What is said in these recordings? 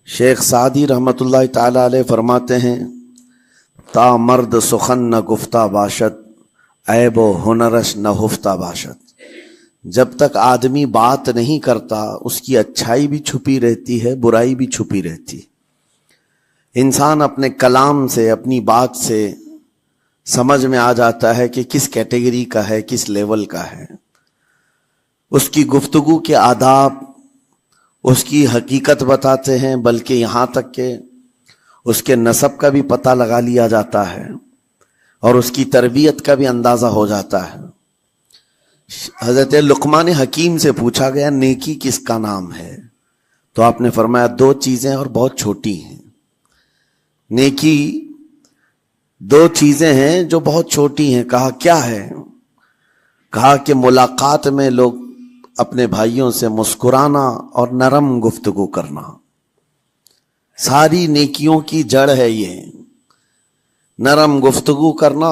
شیخ Saadi رحمۃ اللہ تعالی علیہ فرماتے ہیں تا مرد سخن نہ گفتہ باشد عیب و ہنرش نہ ہفتہ باشد. جب تک آدمی بات نہیں کرتا اس کی اچھائی بھی چھپی رہتی ہے، برائی بھی چھپی رہتی. انسان اپنے کلام سے، اپنی بات سے سمجھ میں آ جاتا ہے کہ کس کیٹیگری کا ہے، کس لیول کا ہے. اس کی گفتگو کے آداب اس کی حقیقت بتاتے ہیں، بلکہ یہاں تک کہ اس کے نسب کا بھی پتہ لگا لیا جاتا ہے اور اس کی تربیت کا بھی اندازہ ہو جاتا ہے. حضرت لقمان حکیم سے پوچھا گیا نیکی کس کا نام ہے، تو آپ نے فرمایا دو چیزیں اور بہت چھوٹی ہیں. نیکی دو چیزیں ہیں جو بہت چھوٹی ہیں. کہا کیا ہے؟ کہا کہ ملاقات میں لوگ اپنے بھائیوں سے مسکرانا اور نرم گفتگو کرنا. ساری نیکیوں کی جڑ ہے یہ نرم گفتگو کرنا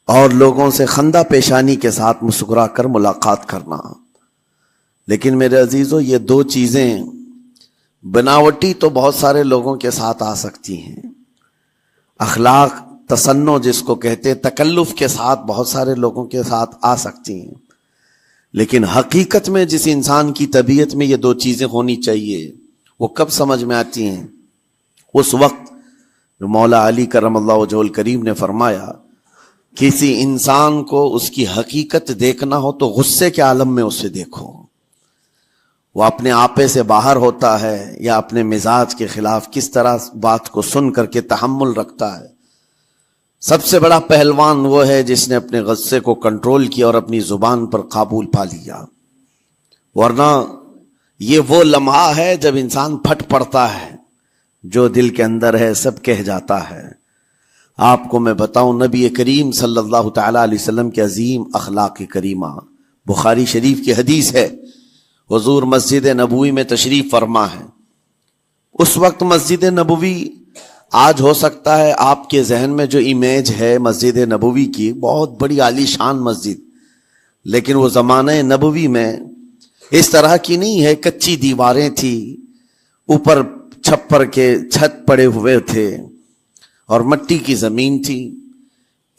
اور لوگوں سے خندہ پیشانی کے ساتھ مسکرا کر ملاقات کرنا. لیکن میرے عزیزو، یہ دو چیزیں بناوٹی تو بہت سارے لوگوں کے ساتھ آ سکتی ہیں. اخلاق تصنع جس کو کہتے تکلف کے ساتھ بہت سارے لوگوں کے ساتھ آ سکتی ہیں. لیکن حقیقت میں جس انسان کی طبیعت میں یہ دو چیزیں ہونی چاہیے وہ کب سمجھ میں آتی ہیں؟ اس وقت جو مولا علی کرم اللہ وجہہ الکریم نے فرمایا کسی انسان کو اس کی حقیقت دیکھنا ہو تو غصے کے عالم میں اسے دیکھو. وہ اپنے آپے سے باہر ہوتا ہے یا اپنے مزاج کے خلاف کس طرح بات کو سن کر کے تحمل رکھتا ہے. سب سے بڑا پہلوان وہ ہے جس نے اپنے غصے کو کنٹرول کیا اور اپنی زبان پر قابو پا لیا. ورنہ یہ وہ لمحہ ہے جب انسان پھٹ پڑتا ہے، جو دل کے اندر ہے سب کہہ جاتا ہے. آپ کو میں بتاؤں نبی کریم صلی اللہ تعالی علیہ وسلم کے عظیم اخلاق کریمہ، بخاری شریف کی حدیث ہے. حضور مسجد نبوی میں تشریف فرما ہے. اس وقت مسجد نبوی، آج ہو سکتا ہے آپ کے ذہن میں جو امیج ہے مسجد نبوی کی بہت بڑی عالی شان مسجد، لیکن وہ زمانہ نبوی میں اس طرح کی نہیں ہے. کچی دیواریں تھی، اوپر چھپر کے چھت پڑے ہوئے تھے اور مٹی کی زمین تھی.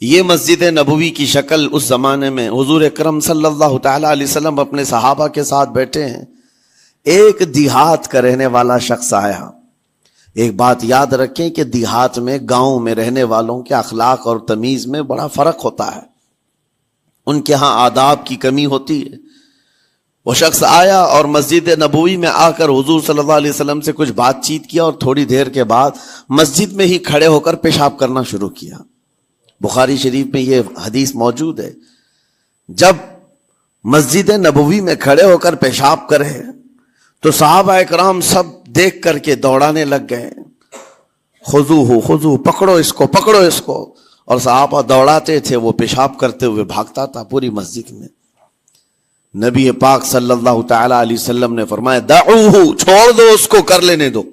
یہ مسجد نبوی کی شکل اس زمانے میں حضور اکرم صلی اللہ تعالی علیہ وسلم اپنے صحابہ کے ساتھ بیٹھے ہیں. ایک دیہات کا رہنے والا شخص آیا. ایک بات یاد رکھیں کہ دیہات میں، گاؤں میں رہنے والوں کے اخلاق اور تمیز میں بڑا فرق ہوتا ہے. ان کے ہاں آداب کی کمی ہوتی ہے. وہ شخص آیا اور مسجد نبوی میں آ کر حضور صلی اللہ علیہ وسلم سے کچھ بات چیت کیا اور تھوڑی دیر کے بعد مسجد میں ہی کھڑے ہو کر پیشاب کرنا شروع کیا. بخاری شریف میں یہ حدیث موجود ہے. جب مسجد نبوی میں کھڑے ہو کر پیشاب کرے تو صحابہ اکرام سب دیکھ کر کے دوڑانے لگ گئے. خذوہ خذوہ، پکڑو اس کو، پکڑو اس کو. اور صحابہ دوڑاتے تھے، وہ پیشاب کرتے ہوئے بھاگتا تھا پوری مسجد میں. نبی پاک صلی اللہ تعالی علیہ وسلم نے فرمایا دعوہ، چھوڑ دو اس کو، کر لینے دو.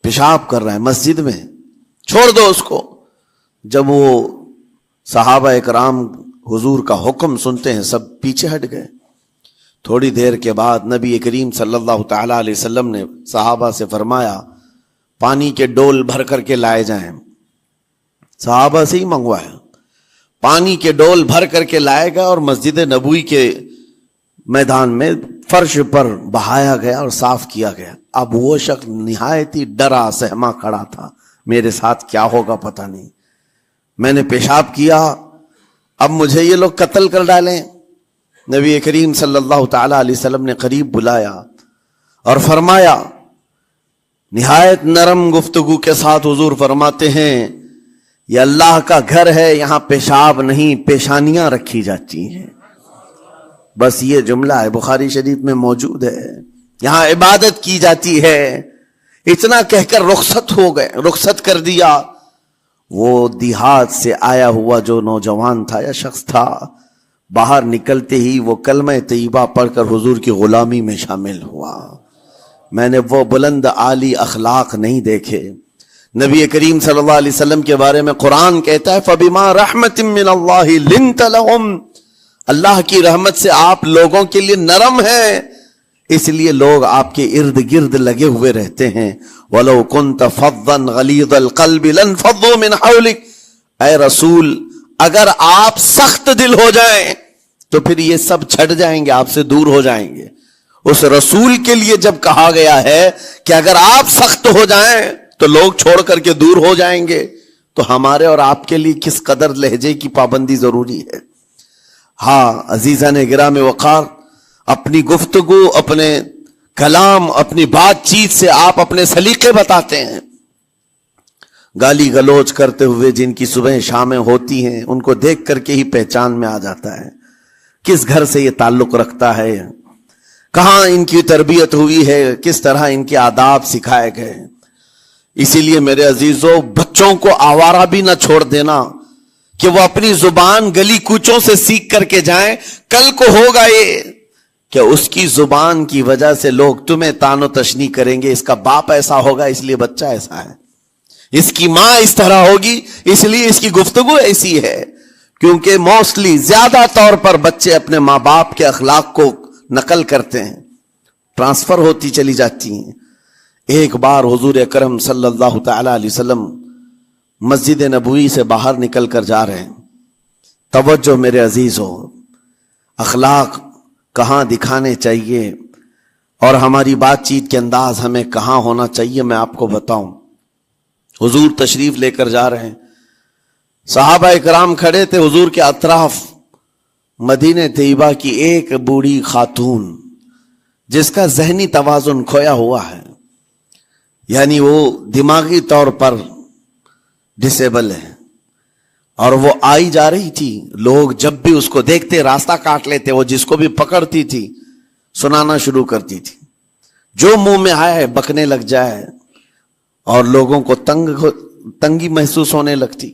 پیشاب کر رہا ہے مسجد میں، چھوڑ دو اس کو. جب وہ صحابہ اکرام حضور کا حکم سنتے ہیں سب پیچھے ہٹ گئے. تھوڑی دیر کے بعد نبی کریم صلی اللہ تعالی علیہ وسلم نے صحابہ سے فرمایا پانی کے ڈول بھر کر کے لائے جائیں. صحابہ سے ہی منگوایا. پانی کے ڈول بھر کر کے لائے گا اور مسجد نبوی کے میدان میں فرش پر بہایا گیا اور صاف کیا گیا. اب وہ شخص نہایت ہی ڈرا سہما کھڑا تھا، میرے ساتھ کیا ہوگا پتہ نہیں، میں نے پیشاب کیا، اب مجھے یہ لوگ قتل کر ڈالیں. نبی کریم صلی اللہ تعالی علیہ وسلم نے قریب بلایا اور فرمایا، نہایت نرم گفتگو کے ساتھ حضور فرماتے ہیں یہ اللہ کا گھر ہے، یہاں پیشاب نہیں پیشانیاں رکھی جاتی ہیں. بس یہ جملہ ہے، بخاری شریف میں موجود ہے. یہاں عبادت کی جاتی ہے. اتنا کہہ کر رخصت ہو گئے، رخصت کر دیا. وہ دیہات سے آیا ہوا جو نوجوان تھا یا شخص تھا، باہر نکلتے ہی وہ کلمہ طیبہ پڑھ کر حضور کی غلامی میں شامل ہوا. میں نے وہ بلند عالی اخلاق نہیں دیکھے. نبی کریم صلی اللہ علیہ وسلم کے بارے میں قرآن کہتا ہے فَبِمَا رَحْمَةٍ مِّنَ اللَّهِ لِنْتَ لَهُمْ، اللہ کی رحمت سے آپ لوگوں کے لیے نرم ہیں. اس لیے لوگ آپ کے ارد گرد لگے ہوئے رہتے ہیں. وَلَوْ كُنْتَ فَظًّا غَلِيظَ الْقَلْبِ لَانفَضُّوا مِنْ حَوْلِكَ. اے رسول اگر آپ سخت دل ہو جائیں تو پھر یہ سب چھٹ جائیں گے، آپ سے دور ہو جائیں گے. اس رسول کے لیے جب کہا گیا ہے کہ اگر آپ سخت ہو جائیں تو لوگ چھوڑ کر کے دور ہو جائیں گے، تو ہمارے اور آپ کے لیے کس قدر لہجے کی پابندی ضروری ہے. ہاں عزیزان گرام وقار، اپنی گفتگو، اپنے کلام، اپنی بات چیت سے آپ اپنے سلیقے بتاتے ہیں. گالی گلوچ کرتے ہوئے جن کی صبح شامیں ہوتی ہیں ان کو دیکھ کر کے ہی پہچان میں آ جاتا ہے کس گھر سے یہ تعلق رکھتا ہے، کہاں ان کی تربیت ہوئی ہے، کس طرح ان کے آداب سکھائے گئے. اسی لیے میرے عزیزوں، بچوں کو آوارہ بھی نہ چھوڑ دینا کہ وہ اپنی زبان گلی کوچوں سے سیکھ کر کے جائیں. کل کو ہوگا یہ کہ اس کی زبان کی وجہ سے لوگ تمہیں تان و تشنیع کریں گے، اس کا باپ ایسا ہوگا اس لیے بچہ ایسا ہے، اس کی ماں اس طرح ہوگی اس لیے اس کی گفتگو ایسی ہے. کیونکہ موسٹلی زیادہ طور پر بچے اپنے ماں باپ کے اخلاق کو نقل کرتے ہیں، ٹرانسفر ہوتی چلی جاتی ہیں. ایک بار حضور اکرم صلی اللہ تعالی علیہ وسلم مسجد نبوی سے باہر نکل کر جا رہے ہیں. توجہ میرے عزیزو، اخلاق کہاں دکھانے چاہیے اور ہماری بات چیت کے انداز ہمیں کہاں ہونا چاہیے میں آپ کو بتاؤں. حضور تشریف لے کر جا رہے ہیں، صحابہ اکرام کھڑے تھے حضور کے اطراف. مدینہ طیبہ کی ایک بوڑھی خاتون جس کا ذہنی توازن کھویا ہوا ہے، یعنی وہ دماغی طور پر ڈسیبل ہے، اور وہ آئی جا رہی تھی. لوگ جب بھی اس کو دیکھتے راستہ کاٹ لیتے، وہ جس کو بھی پکڑتی تھی سنانا شروع کرتی تھی، جو منہ میں آئے بکنے لگ جائے، اور لوگوں کو تنگی محسوس ہونے لگتی.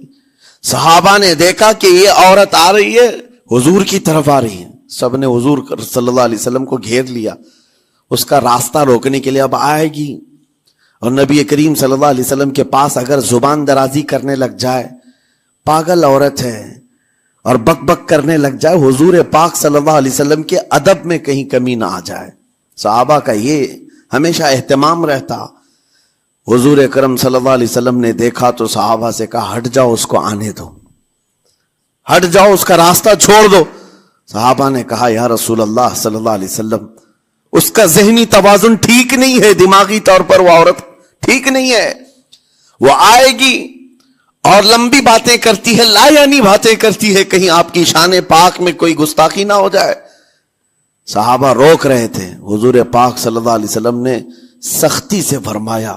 صحابہ نے دیکھا کہ یہ عورت آ رہی ہے، حضور کی طرف آ رہی ہے. سب نے حضور صلی اللہ علیہ وسلم کو گھیر لیا اس کا راستہ روکنے کے لیے. اب آئے گی اور نبی کریم صلی اللہ علیہ وسلم کے پاس اگر زبان درازی کرنے لگ جائے، پاگل عورت ہے، اور بک بک کرنے لگ جائے، حضور پاک صلی اللہ علیہ وسلم کے ادب میں کہیں کمی نہ آ جائے. صحابہ کا یہ ہمیشہ اہتمام رہتا. حضور اکرم صلی اللہ علیہ وسلم نے دیکھا تو صحابہ سے کہا ہٹ جاؤ، اس کو آنے دو، ہٹ جاؤ، اس کا راستہ چھوڑ دو. صحابہ نے کہا یا رسول اللہ صلی اللہ علیہ وسلم، اس کا ذہنی توازن ٹھیک نہیں ہے، دماغی طور پر وہ عورت ٹھیک نہیں ہے. وہ آئے گی اور لمبی باتیں کرتی ہے، لا یعنی باتیں کرتی ہے، کہیں آپ کی شان پاک میں کوئی گستاخی نہ ہو جائے. صحابہ روک رہے تھے. حضور پاک صلی اللہ علیہ وسلم نے سختی سے فرمایا،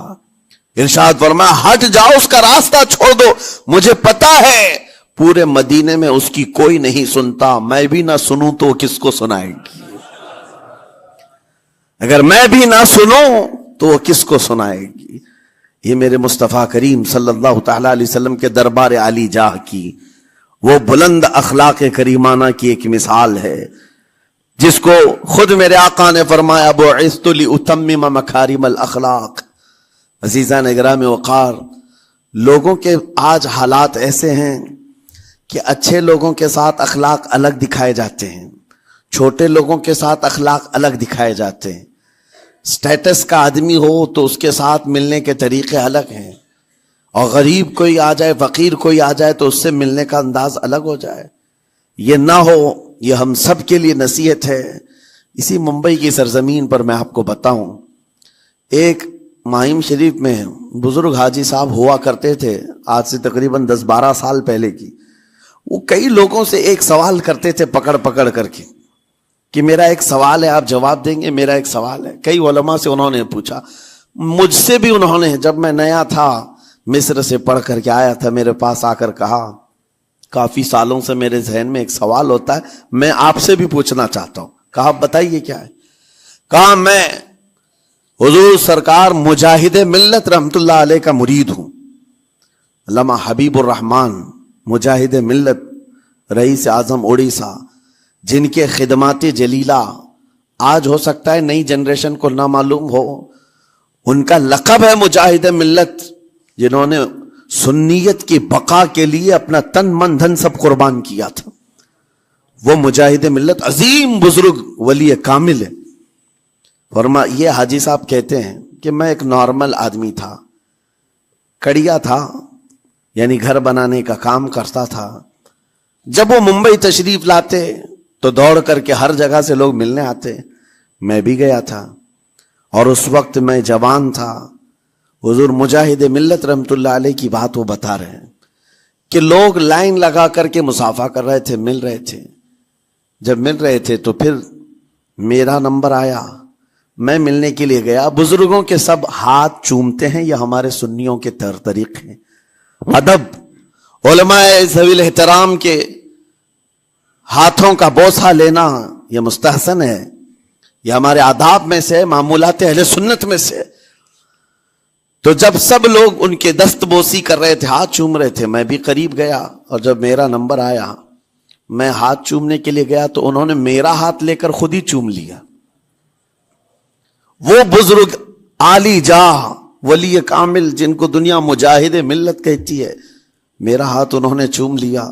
ارشاد فرمایا ہٹ جاؤ، اس کا راستہ چھوڑ دو. مجھے پتا ہے پورے مدینے میں اس کی کوئی نہیں سنتا، میں بھی نہ سنوں تو کس کو سنائے گی؟ اگر میں بھی نہ سنوں تو وہ کس کو سنائے گی؟ یہ میرے مصطفیٰ کریم صلی اللہ تعالی علیہ وسلم کے دربار عالی جاہ کی وہ بلند اخلاق کریمانہ کی ایک مثال ہے، جس کو خود میرے آقا نے فرمایا بعثت لأتمم مکارم الاخلاق. عزیزان اکرام وقار، لوگوں کے آج حالات ایسے ہیں کہ اچھے لوگوں کے ساتھ اخلاق الگ دکھائے جاتے ہیں، چھوٹے لوگوں کے ساتھ اخلاق الگ دکھائے جاتے ہیں. سٹیٹس کا آدمی ہو تو اس کے ساتھ ملنے کے طریقے الگ ہیں، اور غریب کوئی آ جائے، فقیر کوئی آ جائے تو اس سے ملنے کا انداز الگ ہو جائے. یہ نہ ہو، یہ ہم سب کے لیے نصیحت ہے. اسی ممبئی کی سرزمین پر میں آپ کو بتاؤں، ایک ماہیم شریف میں بزرگ حاجی صاحب ہوا کرتے تھے، آج سے تقریباً 10-12 سال پہلے کی. وہ کئی لوگوں سے ایک سوال کرتے تھے پکڑ پکڑ کر کے کہ میرا ایک سوال ہے، آپ جواب دیں گے، میرا ایک سوال ہے. کئی علماء سے انہوں نے پوچھا، مجھ سے بھی انہوں نے، جب میں نیا تھا مصر سے پڑھ کر کے آیا تھا، میرے پاس آ کر کہا کافی سالوں سے میرے ذہن میں ایک سوال ہوتا ہے، میں آپ سے بھی پوچھنا چاہتا ہوں. کہا بتائیے کیا ہے؟ کہا میں حضور سرکار مجاہد ملت رحمت اللہ علیہ کا مرید ہوں. علامہ حبیب الرحمان مجاہد ملت، رئیس اعظم اڑیسہ، جن کے خدمات جلیلہ آج ہو سکتا ہے نئی جنریشن کو نہ معلوم ہو، ان کا لقب ہے مجاہد ملت، جنہوں نے سنیت کی بقا کے لیے اپنا تن من دھن سب قربان کیا تھا. وہ مجاہد ملت عظیم بزرگ ولی کامل ہے. یہ حاجی صاحب کہتے ہیں کہ میں ایک نارمل آدمی تھا، کڑیا تھا، یعنی گھر بنانے کا کام کرتا تھا. جب وہ ممبئی تشریف لاتے تو دوڑ کر کے ہر جگہ سے لوگ ملنے آتے. میں بھی گیا تھا اور اس وقت میں جوان تھا. حضور مجاہد ملت رحمت اللہ علیہ کی بات وہ بتا رہے ہیں کہ لوگ لائن لگا کر کے مصافحہ کر رہے تھے، مل رہے تھے. جب مل رہے تھے تو پھر میرا نمبر آیا، میں ملنے کے لیے گیا. بزرگوں کے سب ہاتھ چومتے ہیں، یہ ہمارے سنیوں کے طریقے ہیں. ادب، علماء ذوی الاحترام کے ہاتھوں کا بوسہ لینا یہ مستحسن ہے، یہ ہمارے آداب میں سے، معمولات اہل سنت میں سے. تو جب سب لوگ ان کے دست بوسی کر رہے تھے، ہاتھ چوم رہے تھے، میں بھی قریب گیا اور جب میرا نمبر آیا میں ہاتھ چومنے کے لیے گیا تو انہوں نے میرا ہاتھ لے کر خود ہی چوم لیا. وہ بزرگ عالی جاہ ولی کامل جن کو دنیا مجاہد ملت کہتی ہے، میرا ہاتھ انہوں نے چوم لیا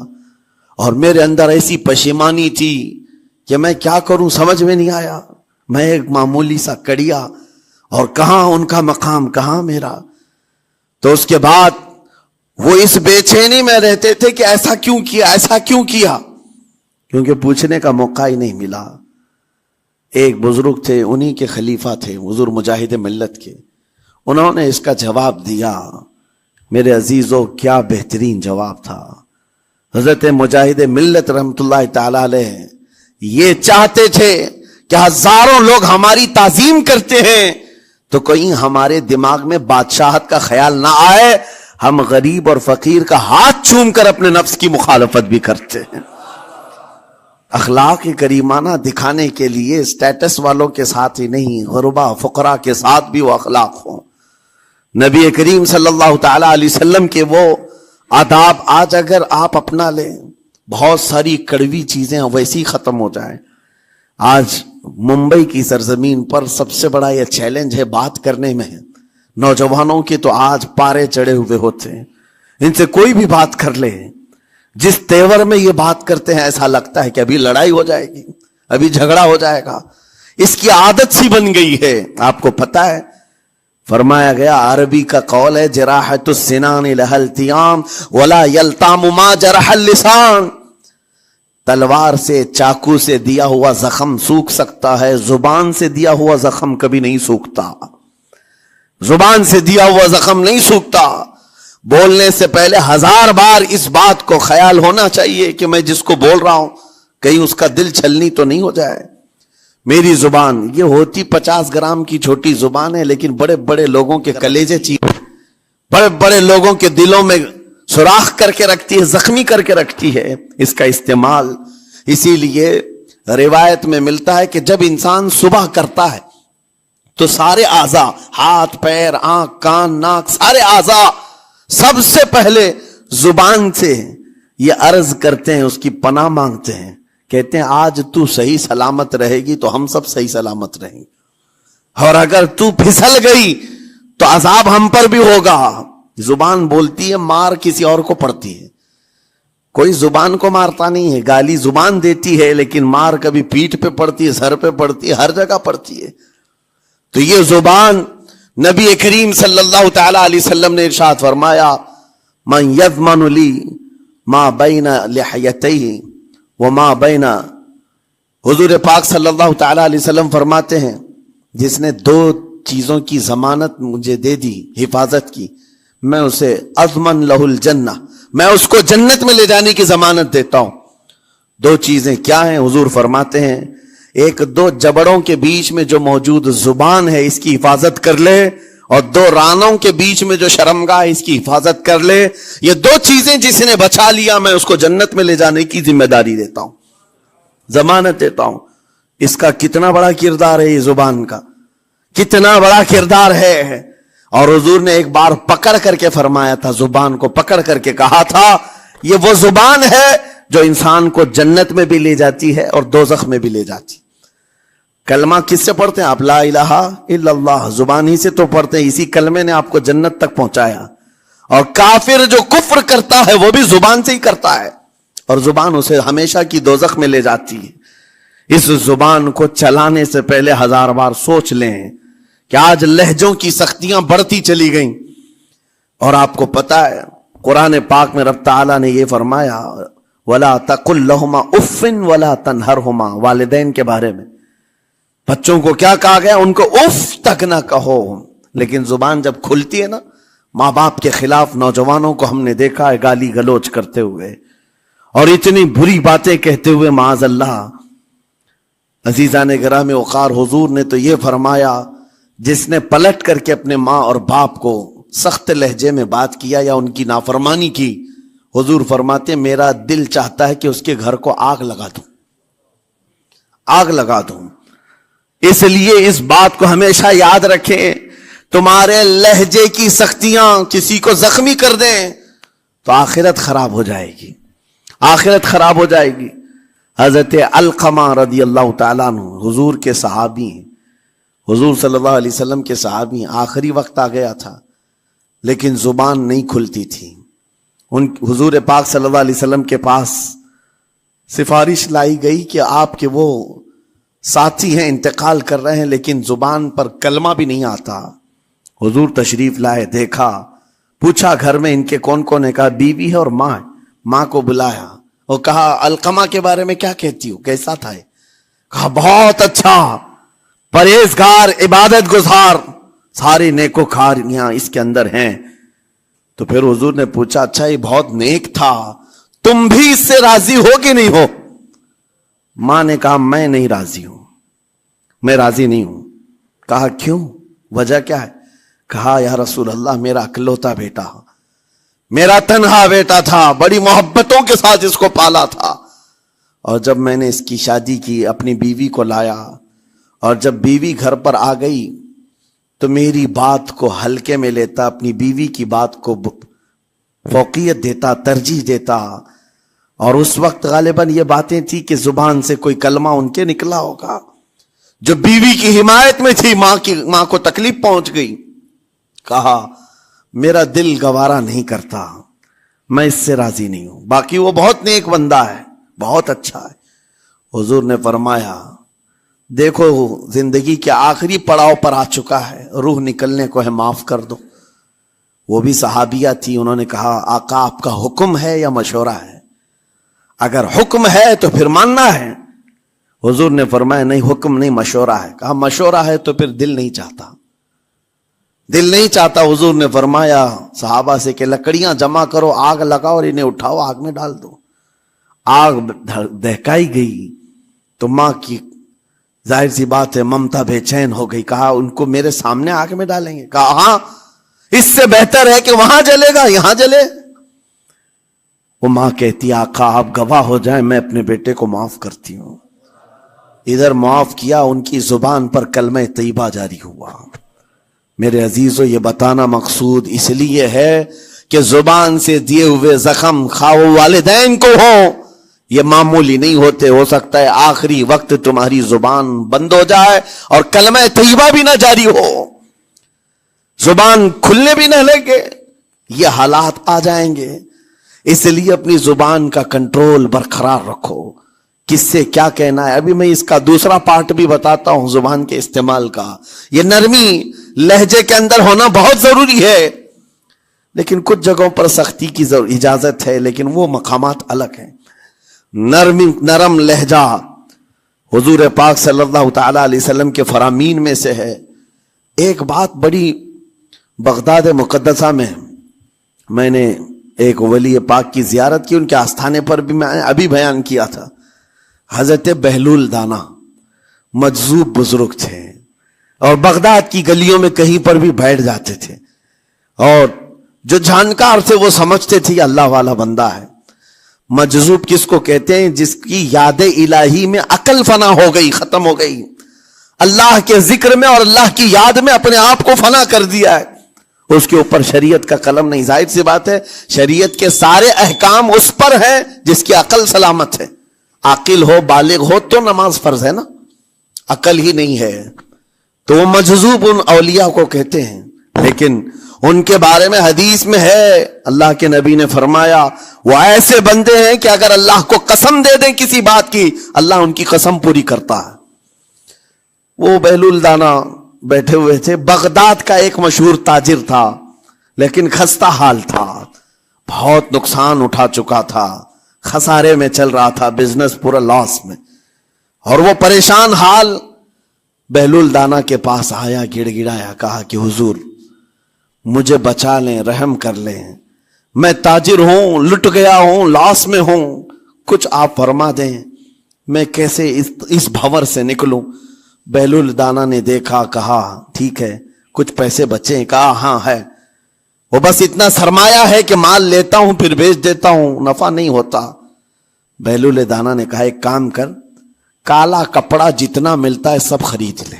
اور میرے اندر ایسی پشیمانی تھی کہ میں کیا کروں سمجھ میں نہیں آیا. میں ایک معمولی سا کڑیا اور کہاں ان کا مقام کہاں میرا. تو اس کے بعد وہ اس بے چینی میں رہتے تھے کہ ایسا کیوں کیا، ایسا کیوں کیا، کیونکہ پوچھنے کا موقع ہی نہیں ملا. ایک بزرگ تھے، انہی کے خلیفہ تھے حضور مجاہد ملت کے، انہوں نے اس کا جواب دیا. میرے عزیزو کیا بہترین جواب تھا. حضرت مجاہد ملت رحمت اللہ تعالی علیہ یہ چاہتے تھے کہ ہزاروں لوگ ہماری تعظیم کرتے ہیں تو کہیں ہمارے دماغ میں بادشاہت کا خیال نہ آئے، ہم غریب اور فقیر کا ہاتھ چوم کر اپنے نفس کی مخالفت بھی کرتے ہیں. اخلاق کریمانہ دکھانے کے لیے اسٹیٹس والوں کے ساتھ ہی نہیں، غربا فقراء کے ساتھ بھی وہ اخلاق ہوں. نبی کریم صلی اللہ تعالی علیہ وسلم کے وہ آداب آج اگر آپ اپنا لیں، بہت ساری کڑوی چیزیں ویسی ختم ہو جائیں. آج ممبئی کی سرزمین پر سب سے بڑا یہ چیلنج ہے بات کرنے میں. نوجوانوں کے تو آج پارے چڑھے ہوئے ہوتے ہیں، ان سے کوئی بھی بات کر لے، جس تیور میں یہ بات کرتے ہیں ایسا لگتا ہے کہ ابھی لڑائی ہو جائے گی، ابھی جھگڑا ہو جائے گا. اس کی عادت سی بن گئی ہے. آپ کو پتا ہے فرمایا گیا، عربی کا قول ہے جراحت السنان لها التیام ولا یلتام ما جرح اللسان. تلوار سے، چاقو سے دیا ہوا زخم سوکھ سکتا ہے، زبان سے دیا ہوا زخم کبھی نہیں سوکھتا. زبان سے دیا ہوا زخم نہیں سوکھتا. بولنے سے پہلے 1000 بار اس بات کو خیال ہونا چاہیے کہ میں جس کو بول رہا ہوں کہیں اس کا دل چھلنی تو نہیں ہو جائے. میری زبان یہ ہوتی 50 گرام کی چھوٹی زبان ہے، لیکن بڑے بڑے لوگوں کے کلیجے بڑے بڑے لوگوں کے دلوں میں سوراخ کر کے رکھتی ہے، زخمی کر کے رکھتی ہے اس کا استعمال. اسی لیے روایت میں ملتا ہے کہ جب انسان صبح کرتا ہے تو سارے اعضاء، ہاتھ پیر آنکھ کان ناک، سارے اعضاء سب سے پہلے زبان سے یہ عرض کرتے ہیں، اس کی پناہ مانگتے ہیں، کہتے ہیں آج تو صحیح سلامت رہے گی تو ہم سب صحیح سلامت رہیں گے، اور اگر تو پھسل گئی تو عذاب ہم پر بھی ہوگا. زبان بولتی ہے، مار کسی اور کو پڑتی ہے. کوئی زبان کو مارتا نہیں ہے، گالی زبان دیتی ہے، لیکن مار کبھی پیٹھ پہ پڑتی ہے، سر پہ پڑتی ہے، ہر جگہ پڑتی ہے. تو یہ زبان نبی کریم صلی اللہ تعالی علیہ وسلم نے ارشاد فرمایا، من یضمن لی ما بین لحیتیہ وما بین. حضور پاک صلی اللہ تعالی علیہ وسلم فرماتے ہیں، جس نے 2 چیزوں کی ضمانت مجھے دے دی، حفاظت کی، میں اسے اضمن لہ الجنہ، میں اس کو جنت میں لے جانے کی ضمانت دیتا ہوں. 2 چیزیں کیا ہیں؟ حضور فرماتے ہیں، ایک 2 جبڑوں کے بیچ میں جو موجود زبان ہے اس کی حفاظت کر لے، اور 2 رانوں کے بیچ میں جو شرمگاہ اس کی حفاظت کر لے. یہ 2 چیزیں جس نے بچا لیا میں اس کو جنت میں لے جانے کی ذمہ داری دیتا ہوں، ضمانت دیتا ہوں. اس کا کتنا بڑا کردار ہے، یہ زبان کا کتنا بڑا کردار ہے. اور حضور نے ایک بار پکڑ کر کے فرمایا تھا، زبان کو پکڑ کر کے کہا تھا، یہ وہ زبان ہے جو انسان کو جنت میں بھی لے جاتی ہے اور دوزخ میں بھی لے جاتی. کلمہ کس سے پڑھتے ہیں آپ؟ لا الہ الا اللہ، زبان ہی سے تو پڑھتے ہیں، اسی کلمے نے آپ کو جنت تک پہنچایا. اور کافر جو کفر کرتا ہے وہ بھی زبان سے ہی کرتا ہے، اور زبان اسے ہمیشہ کی دوزخ میں لے جاتی ہے. اس زبان کو چلانے سے پہلے 1000 بار سوچ لیں کہ آج لہجوں کی سختیاں بڑھتی چلی گئیں. اور آپ کو پتا ہے قرآن پاک میں رب تعالیٰ نے یہ فرمایا وَلَا تَقُلْ لَهُمَا اُفٍّ وَلَا تَنْهَرْهُمَا. والدین کے بارے میں بچوں کو کیا کہا گیا؟ ان کو اف تک نہ کہو. لیکن زبان جب کھلتی ہے نا، ماں باپ کے خلاف نوجوانوں کو ہم نے دیکھا ہے گالی گلوچ کرتے ہوئے اور اتنی بری باتیں کہتے ہوئے معاذ اللہ. عزیزان گرامی وقار، حضور نے تو یہ فرمایا جس نے پلٹ کر کے اپنے ماں اور باپ کو سخت لہجے میں بات کیا یا ان کی نافرمانی کی، حضور فرماتے میرا دل چاہتا ہے کہ اس کے گھر کو آگ لگا دوں، آگ لگا دوں. اس لیے اس بات کو ہمیشہ یاد رکھیں، تمہارے لہجے کی سختیاں کسی کو زخمی کر دیں تو آخرت خراب ہو جائے گی، آخرت خراب ہو جائے گی. حضرت علقمہ رضی اللہ تعالیٰ عنہ حضور کے صحابی ہیں، حضور صلی اللہ علیہ وسلم کے صحابی ہیں. آخری وقت آ گیا تھا لیکن زبان نہیں کھلتی تھی. حضور پاک صلی اللہ علیہ وسلم کے پاس سفارش لائی گئی کہ آپ کے وہ ساتھی ہیں انتقال کر رہے ہیں لیکن زبان پر کلمہ بھی نہیں آتا. حضور تشریف لائے، دیکھا، پوچھا گھر میں ان کے کون کون ہے؟ کہا بیوی ہے اور ماں ہے. ماں کو بلایا اور کہا علقمہ کے بارے میں کیا کہتی ہو، کیسا تھا؟ کہا بہت اچھا، پرہیزگار، عبادت گزار، سارے نیکوکاریاں اس کے اندر ہیں. تو پھر حضور نے پوچھا اچھا یہ بہت نیک تھا، تم بھی اس سے راضی ہو کہ نہیں ہو؟ ماں نے کہا میں نہیں راضی ہوں، میں راضی نہیں ہوں. کہا کیوں، وجہ کیا ہے؟ کہا یا رسول اللہ میرا اکلوتا بیٹا، میرا تنہا بیٹا تھا، بڑی محبتوں کے ساتھ اس کو پالا تھا، اور جب میں نے اس کی شادی کی اپنی بیوی کو لایا اور جب بیوی گھر پر آ گئی تو میری بات کو ہلکے میں لیتا، اپنی بیوی کی بات کو فوقیت دیتا، ترجیح دیتا. اور اس وقت غالباً یہ باتیں تھی کہ زبان سے کوئی کلمہ ان کے نکلا ہوگا جو بیوی کی حمایت میں تھی، ماں کو تکلیف پہنچ گئی. کہا میرا دل گوارا نہیں کرتا، میں اس سے راضی نہیں ہوں، باقی وہ بہت نیک بندہ ہے، بہت اچھا ہے. حضور نے فرمایا دیکھو زندگی کے آخری پڑاؤ پر آ چکا ہے، روح نکلنے کو ہے، معاف کر دو. وہ بھی صحابیہ تھی، انہوں نے کہا آقا آپ کا حکم ہے یا مشورہ ہے؟ اگر حکم ہے تو پھر ماننا ہے. حضور نے فرمایا نہیں، حکم نہیں، مشورہ ہے. کہا مشورہ ہے تو پھر دل نہیں چاہتا، دل نہیں چاہتا. حضور نے فرمایا صحابہ سے کہ لکڑیاں جمع کرو، آگ لگاؤ اور انہیں اٹھاؤ، آگ میں ڈال دو. آگ دہکائی گئی تو ماں کی ظاہر سی بات ہے ممتا بے چین ہو گئی. کہا ان کو میرے سامنے آگ میں ڈالیں گے؟ کہا ہاں، اس سے بہتر ہے کہ وہاں جلے گا، یہاں جلے. وہ ماں کہتی آقا آپ گواہ ہو جائیں میں اپنے بیٹے کو معاف کرتی ہوں. ادھر معاف کیا، ان کی زبان پر کلمہ طیبہ جاری ہوا. میرے عزیزو یہ بتانا مقصود اس لیے ہے کہ زبان سے دیے ہوئے زخم خواہ والدین کو ہو، یہ معمولی نہیں ہوتے. ہو سکتا ہے آخری وقت تمہاری زبان بند ہو جائے اور کلمہ طیبہ بھی نہ جاری ہو، زبان کھلنے بھی نہ لگے، یہ حالات آ جائیں گے. اس لیے اپنی زبان کا کنٹرول برقرار رکھو. کس سے کیا کہنا ہے، ابھی میں اس کا دوسرا پارٹ بھی بتاتا ہوں زبان کے استعمال کا. یہ نرمی لہجے کے اندر ہونا بہت ضروری ہے، لیکن کچھ جگہوں پر سختی کی اجازت ہے، لیکن وہ مقامات الگ ہیں. نرم لہجہ حضور پاک صلی اللہ تعالی علیہ وسلم کے فرامین میں سے ہے. ایک بات بڑی بغداد مقدسہ میں نے ایک ولی پاک کی زیارت کی، ان کے آستانے پر بھی میں ابھی بیان کیا تھا. حضرت بہلول دانا مجذوب بزرگ تھے اور بغداد کی گلیوں میں کہیں پر بھی بیٹھ جاتے تھے، اور جو جانکار تھے وہ سمجھتے تھے اللہ والا بندہ ہے. مجذوب کس کو کہتے ہیں؟ جس کی یاد الہی میں عقل فنا ہو گئی، ختم ہو گئی، اللہ کے ذکر میں اور اللہ کی یاد میں اپنے آپ کو فنا کر دیا ہے. اس کے اوپر شریعت کا قلم نہیں. ظاہر سی بات ہے شریعت کے سارے احکام اس پر ہیں جس کی عقل سلامت ہے. عاقل ہو، بالغ ہو تو نماز فرض ہے نا، عقل ہی نہیں ہے تو وہ مجذوب ان اولیاء کو کہتے ہیں. لیکن ان کے بارے میں حدیث میں ہے، اللہ کے نبی نے فرمایا وہ ایسے بندے ہیں کہ اگر اللہ کو قسم دے دیں کسی بات کی، اللہ ان کی قسم پوری کرتا ہے۔ وہ بہلول دانا بیٹھے ہوئے تھے، بغداد کا ایک مشہور تاجر تھا، لیکن خستہ حال تھا، بہت نقصان اٹھا چکا تھا، خسارے میں چل رہا تھا، بزنس پورا لاس میں، اور وہ پریشان حال بہلول دانا کے پاس آیا، گڑ گڑایا، کہا کہ حضور مجھے بچا لیں، رحم کر لیں، میں تاجر ہوں، لٹ گیا ہوں، لاس میں ہوں، کچھ آپ فرما دیں، میں کیسے اس بھنور سے نکلوں؟ بہلول دانا نے دیکھا، کہا ٹھیک ہے، کچھ پیسے بچے؟ کہا ہاں ہے، وہ بس اتنا سرمایہ ہے کہ مال لیتا ہوں پھر بیچ دیتا ہوں، نفع نہیں ہوتا۔ بہلول دانا نے کہا ایک کام کر، کالا کپڑا جتنا ملتا ہے سب خرید لے،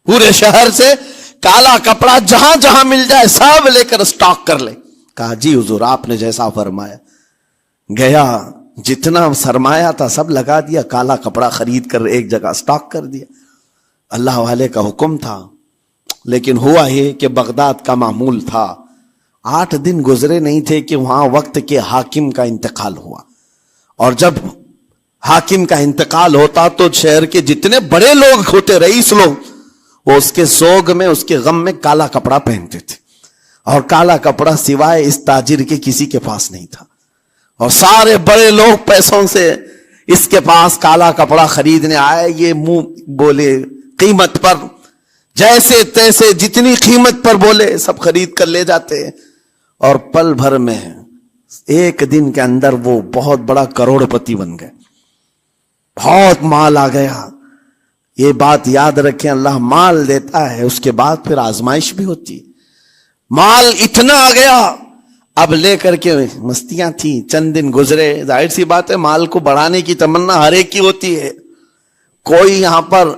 پورے شہر سے کالا کپڑا جہاں جہاں مل جائے سب لے کر سٹاک کر لے۔ کہا جی حضور آپ نے جیسا فرمایا۔ گیا، جتنا سرمایہ تھا سب لگا دیا، کالا کپڑا خرید کر ایک جگہ سٹاک کر دیا۔ اللہ والے کا حکم تھا، لیکن ہوا یہ کہ بغداد کا معمول تھا، 8 دن گزرے نہیں تھے کہ وہاں وقت کے حاکم کا انتقال ہوا، اور جب حاکم کا انتقال ہوتا تو شہر کے جتنے بڑے لوگ ہوتے، رئیس لوگ، وہ اس کے سوگ میں، اس کے غم میں کالا کپڑا پہنتے تھے، اور کالا کپڑا سوائے اس تاجر کے کسی کے پاس نہیں تھا، اور سارے بڑے لوگ پیسوں سے اس کے پاس کالا کپڑا خریدنے آئے، یہ منہ بولے قیمت پر، جیسے تیسے جتنی قیمت پر بولے سب خرید کر لے جاتے، اور پل بھر میں ایک دن کے اندر وہ بہت بڑا کروڑ پتی بن گئے، بہت مال آ گیا۔ یہ بات یاد رکھیں، اللہ مال دیتا ہے، اس کے بعد پھر آزمائش بھی ہوتی۔ مال اتنا آ گیا، اب لے کر کے مستیاں تھیں، چند دن گزرے، ظاہر سی بات ہے مال کو بڑھانے کی تمنا ہر ایک کی ہوتی ہے، کوئی یہاں پر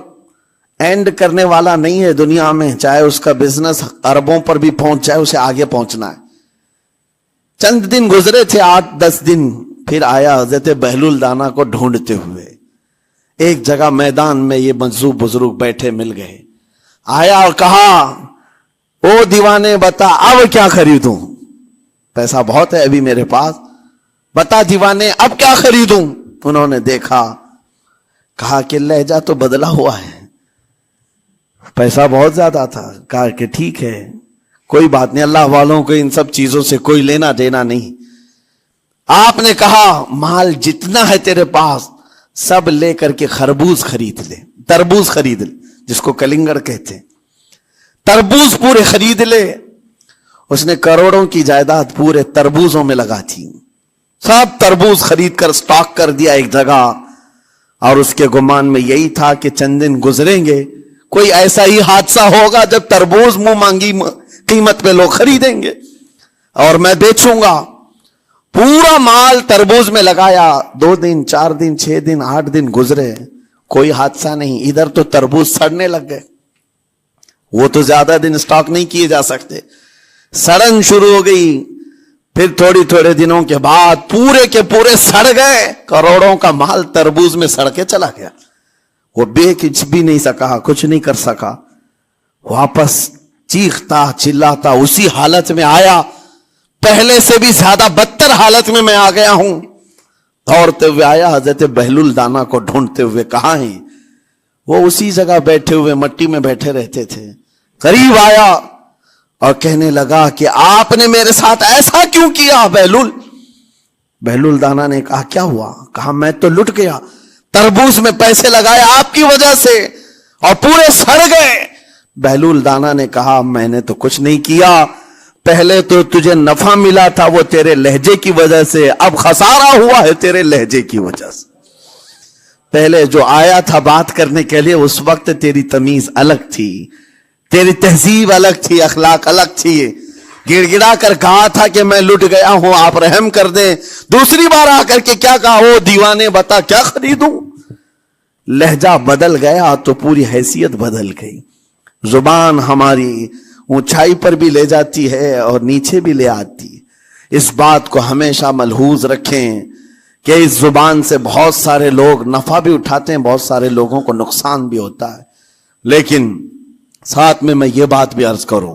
اینڈ کرنے والا نہیں ہے دنیا میں، چاہے اس کا بزنس اربوں پر بھی پہنچ جائے، اسے آگے پہنچنا ہے۔ چند دن گزرے تھے، 8-10 دن، پھر آیا حضرت بہلول دانا کو ڈھونڈتے ہوئے، ایک جگہ میدان میں یہ مجذوب بزرگ بیٹھے مل گئے، آیا اور کہا او دیوانے بتا اب کیا خریدوں، پیسہ بہت ہے ابھی میرے پاس، بتا دیوانے اب کیا خریدوں؟ انہوں نے دیکھا، کہا کہ لہجہ تو بدلا ہوا ہے، پیسہ بہت زیادہ تھا، کہا کہ ٹھیک ہے کوئی بات نہیں، اللہ والوں کو ان سب چیزوں سے کوئی لینا دینا نہیں۔ آپ نے کہا مال جتنا ہے تیرے پاس سب لے کر کے خربوز خرید لے، تربوز خرید لے، جس کو کلنگڑ کہتے ہیں، تربوز پورے خرید لے۔ اس نے کروڑوں کی جائیداد پورے تربوزوں میں لگا تھی، سب تربوز خرید کر سٹاک کر دیا ایک جگہ، اور اس کے گمان میں یہی تھا کہ چند دن گزریں گے، کوئی ایسا ہی حادثہ ہوگا جب تربوز منہ مانگی قیمت پہ لوگ خریدیں گے اور میں بیچوں گا۔ پورا مال تربوز میں لگایا، 2 دن 4 دن 6 دن 8 دن گزرے، کوئی حادثہ نہیں، ادھر تو تربوز سڑنے لگ گئے، وہ تو زیادہ دن سٹاک نہیں کیے جا سکتے، سڑن شروع ہو گئی، پھر تھوڑے دنوں کے بعد پورے کے پورے سڑ گئے، کروڑوں کا مال تربوز میں سڑ کے چلا گیا، وہ بیچ بھی نہیں سکا، کچھ نہیں کر سکا، واپس چیختا چلاتا اسی حالت میں آیا، پہلے سے بھی زیادہ بدتر حالت میں آ گیا ہوں، دوڑتے ہوئے آیا، حضرت بہلول دانا کو ڈھونڈتے ہوئے، کہاں ہیں؟ وہ اسی جگہ بیٹھے ہوئے مٹی میں بیٹھے رہتے تھے، قریب آیا اور کہنے لگا کہ آپ نے میرے ساتھ ایسا کیوں کیا بہلول؟ بہلول دانا نے کہا کیا ہوا؟ کہا میں تو لٹ گیا، تربوز میں پیسے لگائے آپ کی وجہ سے اور پورے سڑ گئے۔ بہلول دانا نے کہا میں نے تو کچھ نہیں کیا، پہلے تو تجھے نفع ملا تھا وہ تیرے لہجے کی وجہ سے، اب خسارہ ہوا ہے تیرے لہجے کی وجہ سے۔ پہلے جو آیا تھا بات کرنے کے لیے اس وقت تیری تمیز الگ تھی، تیری تہذیب الگ تھی، اخلاق الگ تھی، گڑ گڑا کر کہا تھا کہ میں لٹ گیا ہوں آپ رحم کر دیں، دوسری بار آ کر کے کیا کہا؟ او دیوانے بتا کیا خریدوں؟ لہجہ بدل گیا تو پوری حیثیت بدل گئی، زبان ہماری اونچائی پر بھی لے جاتی ہے اور نیچے بھی لے آتی۔ اس بات کو ہمیشہ ملحوظ رکھیں کہ اس زبان سے بہت سارے لوگ نفع بھی اٹھاتے ہیں، بہت سارے لوگوں کو نقصان بھی ہوتا ہے، لیکن ساتھ میں یہ بات بھی عرض کروں،